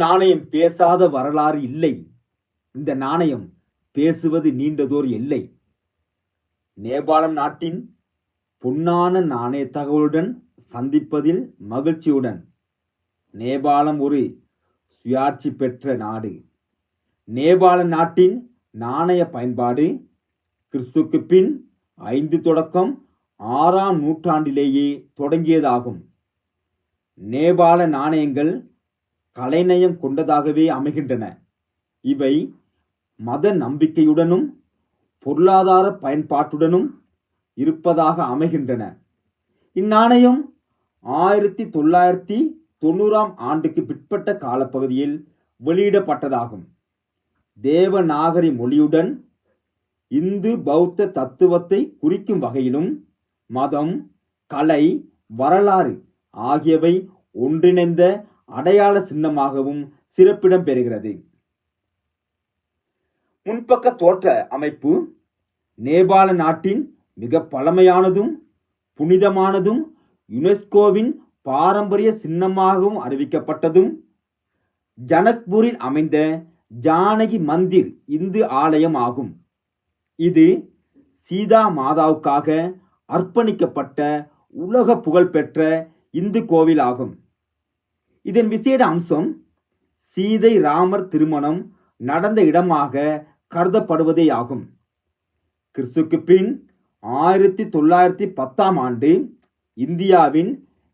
நாணயம் பேசாத வரலாறு இல்லை. இந்த நாணயம் பேசுவது நீண்டதோர் எல்லை. நேபாளம் நாட்டின் பொன்னான நாணய தகவலுடன் சந்திப்பதில் மகிழ்ச்சியுடன். நேபாளம் ஒரு சுயாட்சி பெற்ற நாடு. நேபாள நாட்டின் நாணய பயன்பாடு கிறிஸ்துக்கு பின் 5 தொடக்கம் 6ஆம் நூற்றாண்டிலேயே தொடங்கியதாகும். நேபாள நாணயங்கள் கலைநயம் கொண்டதாகவே அமைகின்றன. இவை மத நம்பிக்கையுடனும் பொருளாதார பயன்பாட்டுடனும் இருப்பதாக அமைகின்றன. இந்நாணயம் 1990ஆம் ஆண்டுக்கு பிற்பட்ட காலப்பகுதியில் வெளியிடப்பட்டதாகும். தேவநாகரி மொழியுடன் இந்து பௌத்த தத்துவத்தை குறிக்கும் வகையிலும் மதம், கலை, வரலாறு ஆகியவை ஒன்றிணைந்த அடையாள சின்னமாகவும் சிறப்பிடம் பெறுகிறது. முன்பக்க தோற்ற அமைப்பு நேபாள நாட்டின் மிக பழமையானதும் புனிதமானதும் யுனெஸ்கோவின் பாரம்பரிய சின்னமாகவும் அறிவிக்கப்பட்டதும் ஜனக்பூரில் அமைந்த ஜானகி மந்திர் இந்து ஆலயம் ஆகும். இது சீதா மாதாவுக்காக அர்ப்பணிக்கப்பட்ட உலக புகழ்பெற்ற இந்து கோவில் ஆகும். இதன் விசேட அம்சம் சீதை ராமர் திருமணம் நடந்த இடமாக கருதப்படுவதே ஆகும். கிறிஸ்துக்கு பின் 1910ஆம் ஆண்டு இந்தியாவின்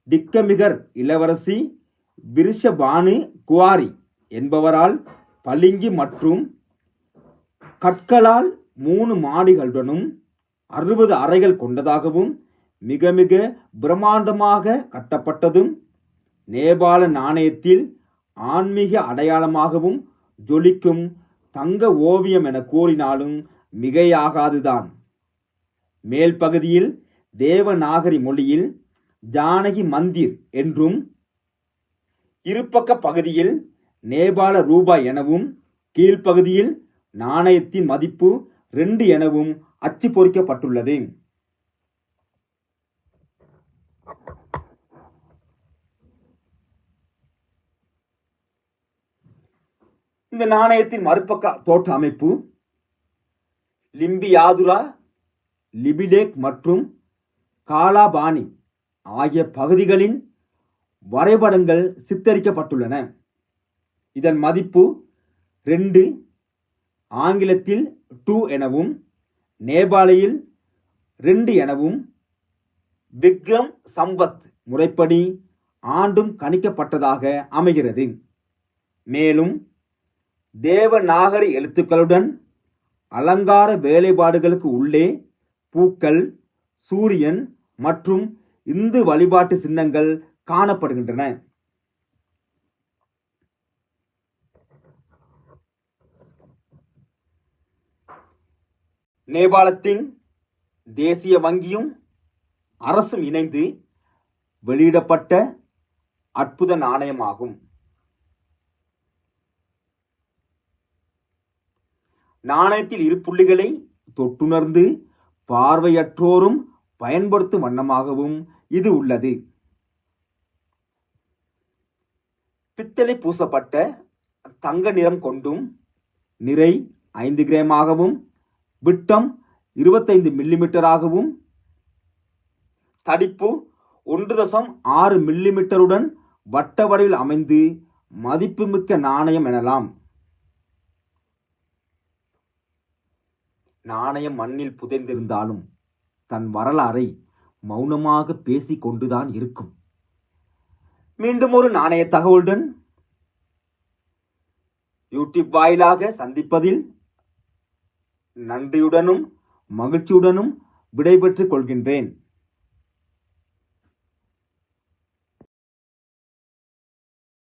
டிக்கமிகர் இளவரசி விருஷபானு குவாரி என்பவரால் பளிங்கு மற்றும் கற்களால் 3 மாடிகளுடனும் 60 அறைகள் கொண்டதாகவும் மிக மிக பிரம்மாண்டமாக கட்டப்பட்டதும் நேபாள நாணயத்தில் ஆன்மீக அடையாளமாகவும் ஜொலிக்கும் தங்க ஓவியம் என கூறினாலும் மிகையாகாதுதான். மேல் பகுதியில் தேவநாகரி மொழியில் ஜானகி மந்திர் என்றும் இருபக்க பகுதியில் நேபாள ரூபாய் எனவும் கீழ்ப்பகுதியில் நாணயத்தின் மதிப்பு 2 எனவும் அச்சு பொறிக்கப்பட்டுள்ளது. இந்த நாணயத்தின் மறுபக்க தோற்ற அமைப்பு லிம்பியாதுரா, லிபிடேக் மற்றும் காலாபாணி ஆகிய பகுதிகளின் வரைபடங்கள் சித்தரிக்கப்பட்டுள்ளன. இதன் மதிப்பு 2, ஆங்கிலத்தில் 2 எனவும் நேபாளியில் 2 எனவும் விக்ரம் சம்பத் முறைப்படி ஆண்டும் கணிக்கப்பட்டதாக அமைகிறது. மேலும் தேவநாகரி எழுத்துக்களுடன் அலங்கார வேலைப்பாடுகளுக்கு உள்ளே பூக்கள், சூரியன் மற்றும் இந்து வழிபாட்டு சின்னங்கள் காணப்படுகின்றன. நேபாளத்தின் தேசிய வங்கியும் அரசும் இணைந்து வெளியிடப்பட்ட அற்புத நாணயமாகும். நாணயத்தில் இரு புள்ளிகளை தொட்டுணர்ந்து பார்வையற்றோரும் பயன்படுத்தும் வண்ணமாகவும் இது உள்ளது. பித்தளை பூசப்பட்ட தங்க நிறம் கொண்டும் நிறை 5 கிராமாகவும் விட்டம் 25 மில்லிமீட்டராகவும் தடிப்பு 1.6 மில்லிமீட்டருடன் வட்ட வடிவில் அமைந்து மதிப்புமிக்க நாணயம் எனலாம். நாணயம் மண்ணில் புதைந்திருந்தாலும் தன் வரலாறை மௌனமாக பேசிக் கொண்டுதான் இருக்கும். மீண்டும் ஒரு நாணய தகவலுடன் யூடியூப் வாயிலாக சந்திப்பதில் நன்றியுடனும் மகிழ்ச்சியுடனும் விடைபெற்றுக் கொள்கின்றேன்.